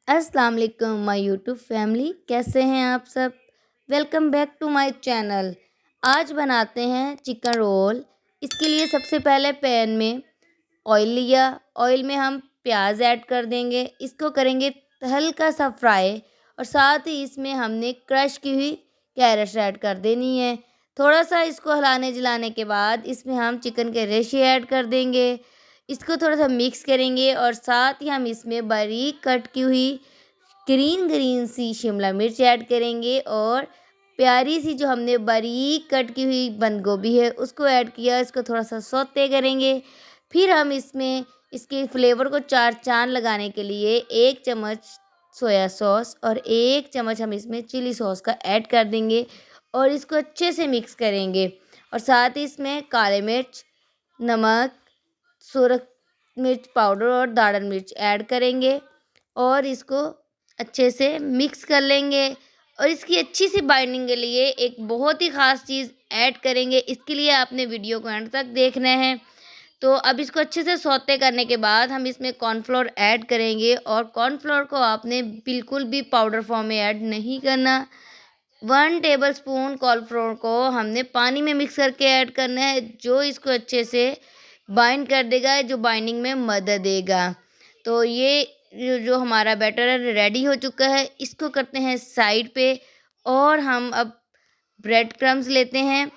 अस्सलाम वालेकुम my YouTube family, कैसे हैं आप सब। Welcome back to my channel. आज बनाते हैं चिकन रोल। इसके लिए सबसे पहले पैन में ऑयल लिया। ऑयल में हम प्याज ऐड कर देंगे, इसको करेंगे हल्का सा फ्राई। और साथ ही इसमें हमने क्रश की हुई कैरेट ऐड कर देनी है। थोड़ा सा इसको हिलाने जलाने के बाद इसमें हम चिकन के रेशे ऐड कर देंगे। इसको थोड़ा सा मिक्स करेंगे और साथ ही हम इसमें बारीक कट की हुई ग्रीन ग्रीन सी शिमला मिर्च ऐड करेंगे और प्यारी सी जो हमने बारीक कट की हुई बंद गोभी है उसको ऐड किया। इसको थोड़ा सा सौते करेंगे। फिर हम इसमें इसके फ्लेवर को चार चांद लगाने के लिए 1 चम्मच सोया सॉस और 1 चम्मच हम इसमें चिली सॉस का ऐड कर देंगे और इसको अच्छे से मिक्स करेंगे। और साथ ही इसमें काले मिर्च, नमक, सुरख मिर्च पाउडर और दाढ़न मिर्च ऐड करेंगे और इसको अच्छे से मिक्स कर लेंगे। और इसकी अच्छी सी बाइंडिंग के लिए एक बहुत ही ख़ास चीज़ ऐड करेंगे। इसके लिए आपने वीडियो को एंड तक देखना है। तो अब इसको अच्छे से सौते करने के बाद हम इसमें कॉर्नफ्लोर ऐड करेंगे और कॉर्नफ्लोर को आपने बिल्कुल भी पाउडर फॉर्म में ऐड नहीं करना। 1 टेबलस्पून कॉर्नफ्लोर को हमने पानी में मिक्स करके ऐड करना है, जो इसको अच्छे से बाइंड कर देगा, जो बाइंडिंग में मदद देगा। तो ये जो हमारा बैटर है रेडी हो चुका है। इसको करते हैं साइड पे और हम अब ब्रेड क्रम्स लेते हैं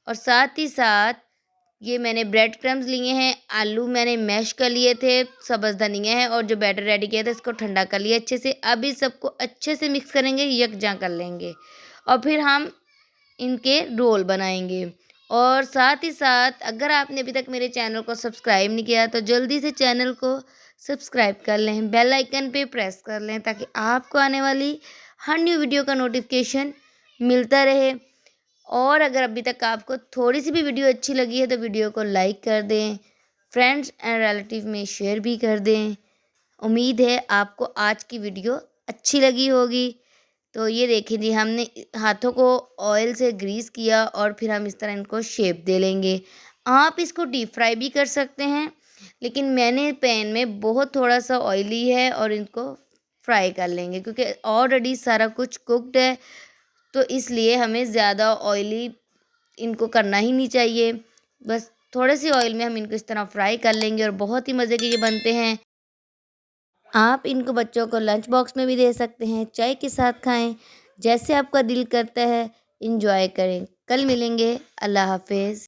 और साथ ही साथ ये मैंने ब्रेड क्रम्स लिए हैं, आलू मैंने मैश कर लिए थे, सब्ज़ धनिया है और जो बैटर रेडी किया था इसको ठंडा कर लिया अच्छे से। अब इस सबको अच्छे से मिक्स करेंगे, यकजां कर लेंगे और फिर हम इनके रोल बनाएंगे। और साथ ही साथ अगर आपने अभी तक मेरे चैनल को सब्सक्राइब नहीं किया तो जल्दी से चैनल को सब्सक्राइब कर लें, बेल आइकन पे प्रेस कर लें ताकि आपको आने वाली हर न्यू वीडियो का नोटिफिकेशन मिलता रहे। और अगर अभी तक आपको थोड़ी सी भी वीडियो अच्छी लगी है तो वीडियो को लाइक कर दें, फ्रेंड्स एंड रिलेटिव में शेयर भी कर दें। उम्मीद है आपको आज की वीडियो अच्छी लगी होगी। तो ये देखिए जी, हमने हाथों को ऑयल से ग्रीस किया और फिर हम इस तरह इनको शेप दे लेंगे। आप इसको डीप फ्राई भी कर सकते हैं, लेकिन मैंने पैन में बहुत थोड़ा सा ऑयली है और इनको फ्राई कर लेंगे क्योंकि ऑलरेडी सारा कुछ कुक्ड है। तो इसलिए हमें ज़्यादा ऑयली इनको करना ही नहीं चाहिए। बस थोड़े से ऑयल में हम इनको इस तरह फ्राई कर लेंगे और बहुत ही मज़े के ये बनते हैं। आप इनको बच्चों को लंच बॉक्स में भी दे सकते हैं, चाय के साथ खाएं, जैसे आपका दिल करता है। एंजॉय करें। कल मिलेंगे। अल्लाह हाफ़िज़।